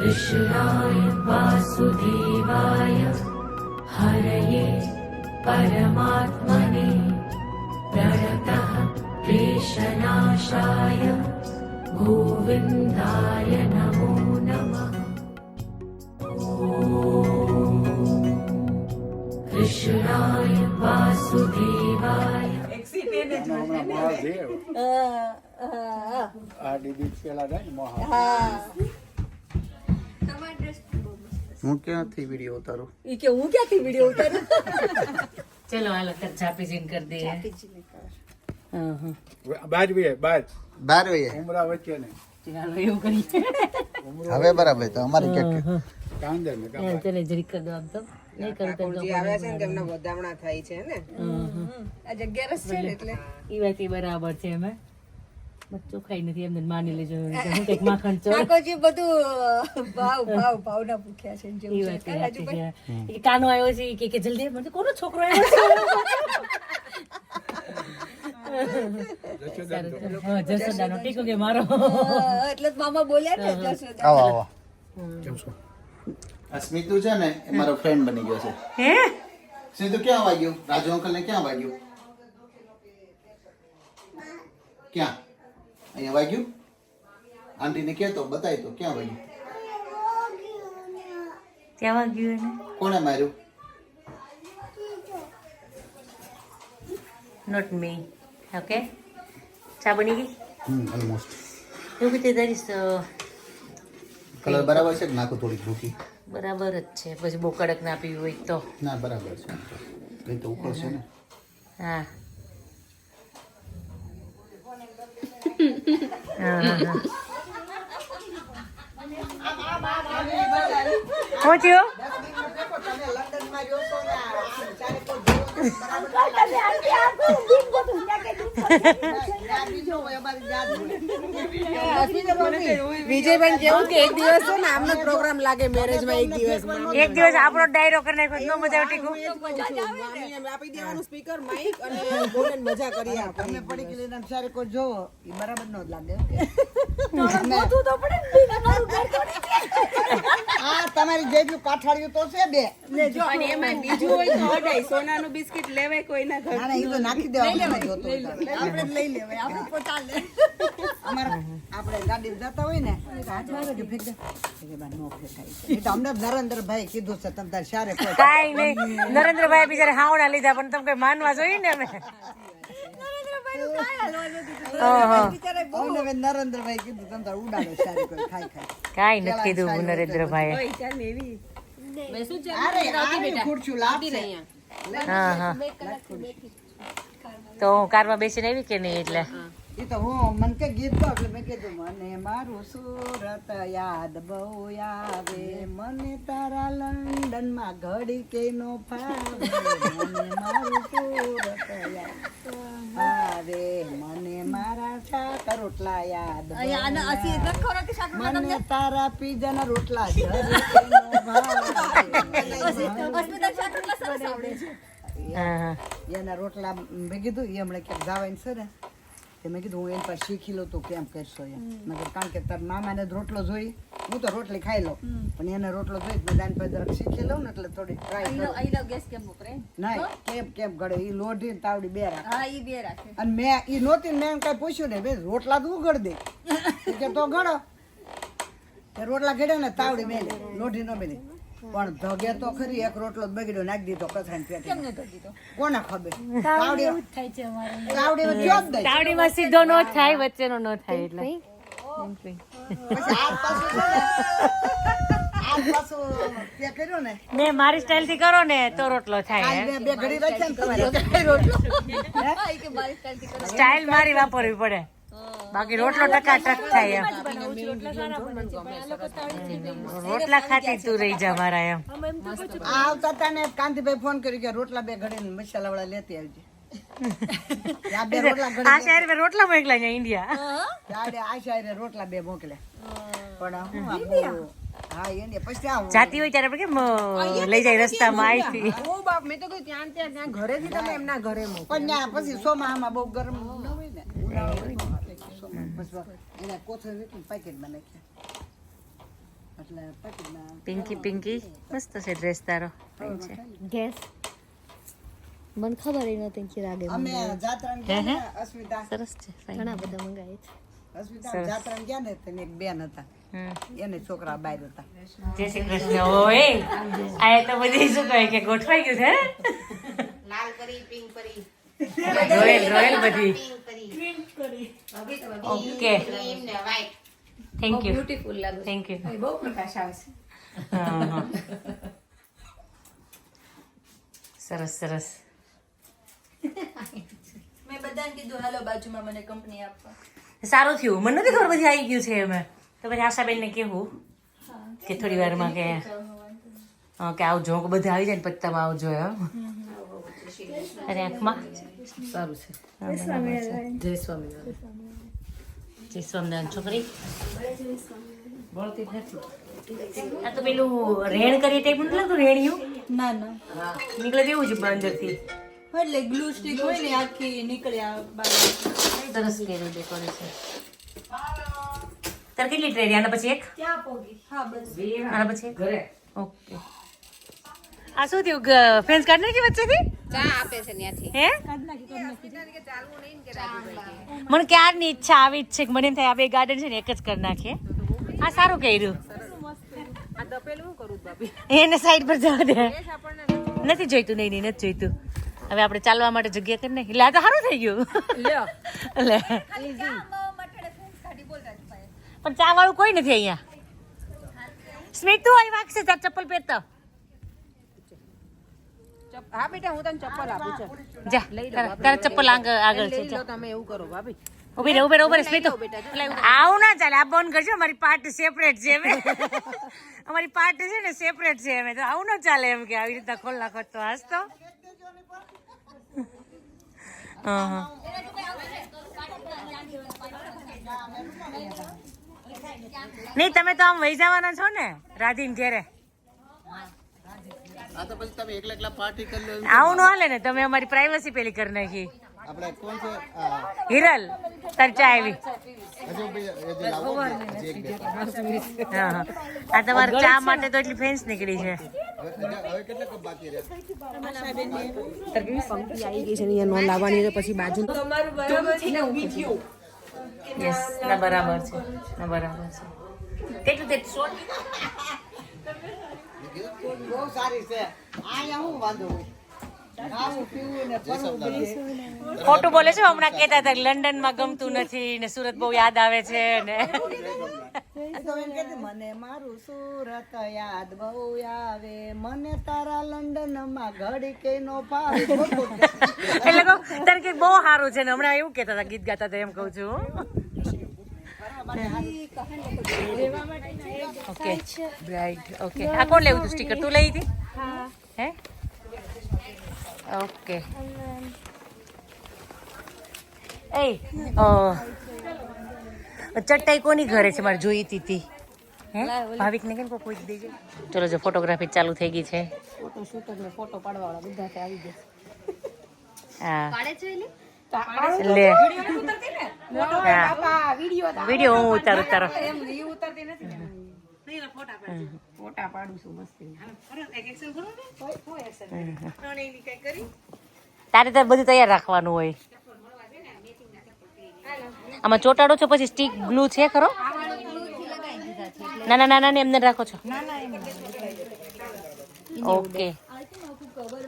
कृष्णाय वासुदेवाय हरये परमात्मने प्रणतः क्लेशनाशाय गोविन्दाय नमो नमः। कृष्णाय वासुदेवाय હું ક્યાંથી વિડીયો ઉતારું? ઈ કે હું ક્યાંથી વિડીયો ઉતારું? चलो हाल कर छापी सीन कर दे। બાર વાગે ચાલો એવું કરીએ। હવે બરાબર તો અમારે કેક ચલે જરી કર દો આમ તો નહીં કરું તો જે આવ્યા છે ને તેમના વધામણા થાય છે ને આ જગ્યા રસ છે ને એટલે ઈ વાત બરાબર છે અમે બચ્ચો ખાઈ નથી એમને માની લેજો હું કઈક માખણ ચો ઠાકોરજી બધું ભાવના ભૂખ્યા છે જેવું ઈ છે. વાત રાજુ સાચી ભાઈ? છે. ઈ કાનો આવ્યો છે ઈ કે જલ્દી મને તો કોનો છોકરો આવ્યો છે હા જસોદાનો ટીકો કે મારો એટલે જ મામા બોલ્યા ને જશોદા. આવો આવો આ સ્મિતુ છે ને એ મારો ફ્રેન્ડ બની ગયો છે. હે સ્મિતુ ક્યાં વાગ્યું? રાજુ અંકલ ને ક્યાં વાગ્યું? ક્યાં? અહીંયા વાગ્યું? આંટી ને કહેતો બતાય તો ક્યાં વાગ્યું? ત્યાં વાગ્યું એને કોણે માર્યું? નોટ મી ઓકે ચા બની ગઈ ઓલમોસ્ટ. એવું કીધું દરીશ કલર બરાબર છે કે નાખું થોડીક ભૂકી? બરાબર જ છે પછી બહુ કડક ના પીવું હોય તો ના બરાબર છે. કઈ તો ઉપર છે ને. હા પહોંચ્યો વિજયભાઈ કેવું કે એક દિવસ છે ને આમનો પ્રોગ્રામ લાગે મેરેજ માં એક દિવસ આપણો ડાયરો કરી નાખ્યો નો મજા આવતી આપી દેવાનું સ્પીકર માઈક અને બોલન મજા કરીએ આપણે પડી ગયેલી ના સારે કોઈ જોવો એ બરાબર નો લાગે હા તમારી જેટલું કાઠાળ્યું તો છે બે અને એમાં બીજું હોય તો અડાઈ સોનાનું બિસ્કિટ લેવાય કોઈના ઘર ના ના એ તો નાખી દેવા જોતો આપણે લઈ લેવાય આપણે પોતા લે અમારા આપણે ગાડી જતા હોય ને હાથ મારો કે ફેંક દે એ બાર નો ફેંકાય છે. એ તો અમને નરેન્દ્રભાઈ કીધું છે તમે તાર શારે કોઈ કાઈ નહીં નરેન્દ્રભાઈ બિચારે હાવડા લીધા પણ તમે કઈ માનવા જોઈએ ને અમે અમને નરેન્દ્રભાઈ કીધું તમે તાર ઉડાડો શારે કોઈ ખાય ખાય કાઈ નથી કીધું નરેન્દ્રભાઈ અરે આ ખુરચું લાવશે હા હા તો હું કારમાં બેસીને આવી કે નહીં એટલે એ તો હું મન કે ગીત ગાઉં એટલે મેં કીધું મને મારું સુરત યાદ બહુ આવે મને તારા લંડન માં ઘડી કે નો ફાવે મને મારું સુરત યાદ આવે મને મારા શાક રોટલા યાદ મને તારા પીઝા ના રોટલા ઘડી કે નો ભાવે એના રોટલા મેં કીધું એ હમણાં ક્યાંક જવાય છે ને તે મેં કીધું હું એની પાસે શીખી લઉં તો કેમ કરશો એમ મેં કીધું કારણ કે તાર મામાને જ રોટલો જોઈ હું તો રોટલી ખાઈ લઉં પણ એને રોટલો જોઈ મેં દાન પાસે જરાક શીખી લઉં ને એટલે થોડી ટ્રાય ના કેમ ગળે એ લોઢી ને તાવડી બે રાખે અને મેં એ નહોતી મેં કઈ પૂછ્યું ને ભાઈ રોટલા તો ઉગડ દે કે તો ગળો તે રોટલા ઘડે ને તાવડી મેલે લોઢી નો મેલે પણ ધગે તો ખરી એક રોટલો બગડ્યો નાખી દીધો કથરાને પેટે કોને ખબર તાવડીમાં સીધો નો થાય વચ્ચેનો નો થાય એટલે ને મારી સ્ટાઇલ થી કરો ને તો રોટલો થાય બે ઘડી રાખ્યા સ્ટાઇલ મારી વાપરવી પડે બાકી રોટલો ટકાટક થાય એમ રોટલા ખાતી તું રહી જા મારા એમ આવતા હતા ને કાંતિભાઈ ફોન કર્યો કે રોટલા બે ઘડે મસાલા વાળા લેતી આવજે આ શહેર માં રોટલા મોકલા અહીંયા ઇન્ડિયા આ શાયરે રોટલા બે મોકલ્યા પણ હા એને પછી જાતી હોય ત્યારે આપણે કેમ લઈ જાય રસ્તામાં આવી ઓ બાપ મેં તો કહ્યું ત્યાં ઘરેથી તમે એમના ઘરે મોકલો પણ ના પછી સોમાહામાં બહુ ગરમ ન હોય ને ઉનાળો હોય ને, એના કોથળી પેકેટમાં નાખ્યા એટલે પટીના પિંકી પિંકી મસ્ત છે ડ્રેસ તારો છે ગેસ મને ખબર ય નહોતી કે લાગે અમે જાત્રામાં ગયા ને અસ્મિતા સરસ છે fine. ઘણા બધા મંગાય છે અસ્મિતા જાત્રામાં ગયા ને તેને એક બેન હતા એને છોકરા બહાર હતા જય શ્રી કૃષ્ણ ઓય આ તો બધી શું કહે કે ગોઠવાઈ ગયું છે લાલ પરી પિંક પરી રોયલ રોયલ બધી પિંક પરી ઓકે ક્રીમ ને વ્હાઈટ થેન્ક યુ બ્યુટીફુલ લાગે થેન્ક યુ બહુ પ્રકાશ આવે છે સરસ સરસ મેં બધાને કીધું હાલો બાજુમાં મને કંપની આપવા સારું થયું મને નથી ખબર બધી આવી ગયું છે એમ તો પછી આશાબેનને કેવું કે થોડી વારમાં કે કે આવજો બધા આવી જાય ને પત્તામાં આવજો એમ અરે આંખમાં સારું છે જય સ્વામિનારાયણ જય સ્વામિનારાયણ છોકરી આ તો પેલું રેણ કરી ટાઈપ નથી લાગતું રેણિયું ના ના નીકળે તેવું છે અંદરથી એટલે ગ્લુ સ્ટિક હોય ને આખી નીકળ્યા બહાર સરસ કર્યું ડેકોરેશન તાર કેટલી ટ્રે આના પછી એક ક્યાં પોગી હા બસ આના પછી ઘરે ઓકે આ શું થયું ફેન્સ કાર્ડ નાખી વચ્ચેથી ચા આપે છે ત્યાંથી હે મને ક્યારની ઈચ્છા આવી જ છે કે મને એમ થાય આ બે ગાર્ડન છે ને એક જ કરી નાખીએ આ સારું કર્યું આ દપેલું શું કરું બાપી એને સાઈડ પર જવા દે નથી જોઈતું નહીં નહીં નથી જોઈતું હવે આપણે ચાલવા માટે જગ્યા કરી નાખી એટલે આ તો સારું થઈ ગયું લે પણ ચા વાળું કોઈ નથી અહીંયા સ્મિત તું અહીં વાગશે તાર ચપ્પલ પહેરતા હા બેટા હું તને ચપ્પલ આપું છું જા તારા ચપ્પલ આગળ છે લઈ લો તમે એવું કરો ભાભી ઉભી રહે ઉભી રહે સ્મિત આવું ના ચાલે આ બંધ કરજો અમારી પાર્ટ સેપરેટ છે અમે અમારી પાર્ટ છે ને સેપરેટ છે અમે તો આવું ના ચાલે એમ કે આવી રીતના ખોલ નાખો તો હાસ તો હા નહીં તમે તો આમ વહી જવાના છો ને રાધીન ઘેરે આ તો પછી તમે એકલા એકલા પાર્ટી કરી લો આવું ન હાલે ને તમે અમારી પ્રાઇવસી પેલી કરી નાખી આપણે કોણ છે હિરલ તાર ચા આવી હજુ હજી લાવો ને, હજી એક બે હા હા આ તમારા ચા માટે તો એટલી ફેન્સ નીકળી છે હવે કેટલા કપ બાકી રહ્યા પંક્તિ આવી ગઈ છે ને અહીંયા નો લાવવાની છે પછી બાજુ યસ ના બરાબર છે ના બરાબર છે કેટલું તે શોર્ટ બહુ સારી છે અહીંયા હું વાંધો હોય ખાવું પીવું ને ફરવું બધે ખોટું બોલે છે હમણાં કહેતા હતા લંડન માં ગમતું નથી ને સુરત બહુ યાદ આવે છે ને એ તો એમ કહેતી, મને મારું સુરત યાદ બહુ આવે, મને તારા લંડન માં ઘડી કે નો ફાવે. એટલે કહું તારે કે બહુ સારું છે ને હમણાં એવું કહેતા હતા ગીત ગાતા હતા એમ કહું છું ઓકે બ્રાઇટ ઓકે આ કોણ લેવું તું સ્ટીકર તું લઈ હતી હે ઓકે એ ચટાઈ કોની ઘરે છે મારે જોઈ હતી હે ભાવિક ને કેમ પૂછી દેજે ચલો જો ફોટોગ્રાફી ચાલુ થઈ ગઈ છે ફોટો શૂટર ને ફોટો પાડવાવાળા બધા આવી ગયા હા પાડે છે એટલે લે બાપા વિડિયો વિડીયો હું ઉતારું તારો એમ ઈ ઉતરતી નથી ફોટા પાડું છું મસ્તી તારે તારે બધું તૈયાર રાખવાનું હોય આમાં ચોટાડો છો પછી સ્ટીક ગ્લુ છે ખરો ના ના ના ના એમને રાખો છો ઓકે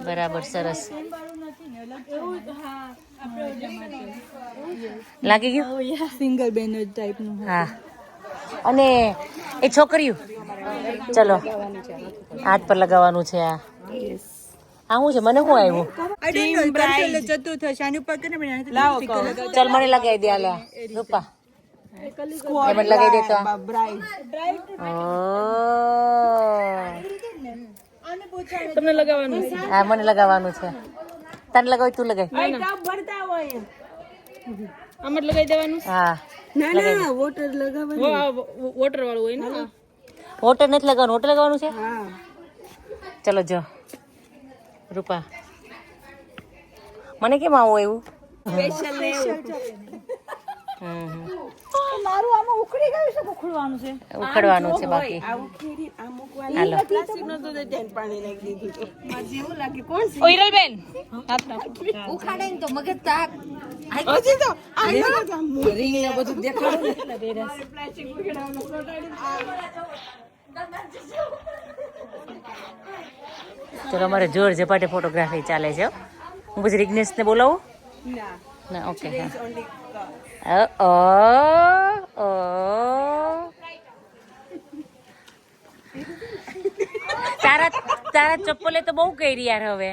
બરાબર સરસ લાગી ગયું સિંગલ બેનર ટાઈપ નું હા અને એ છોકરીઓ ચલો હાથ પર લગાવવાનું છે આ શું છે મને શું આવ્યું ચતુર્થ હશે આની ઉપર કેને ચલ મને લગાવી દે આલે રૂપા એ મને લગાવી દે તો તમને લગાવવાનું હા મને લગાવવાનું છે તને લગાવી તું લગાવી ભરતા હોય આમાં લગાવી દેવાનું હા ના ના વોટર લગાવવાનું વોટર વાળું હોય ને હોટલ નથી લગાવવાનું હોટલ લગાવવાનું છે હા ચલો જો રૂપા મને કેમ આવું એવું સ્પેશિયલ ને મારું આમાં ઉખડી ગયું છે કે ઉખડવાનું છે ઉખડવાનું છે બાકી આ ઉખેડી આ મૂકવાની હાલો પ્લાસ્ટિક નો તો ધ્યાન પાણી નાખી દીધું મારે જેવું લાગે કોણ છે ઓ હિરલબેન ઉખાડે ને તો મગજ તાક હજી તો આ રીંગ ને બધું દેખાડું ને પ્લાસ્ટિક ઉખેડવાનું સોટાડી ચલો અમારે જોર ઝપાટે ફોટોગ્રાફી ચાલે છે હો. હું પછી વિઘ્નેશને બોલાવું ના ના ઓકે there હા is only ઓ તારા તારા ચપ્પલે તો બહુ કરી યાર હવે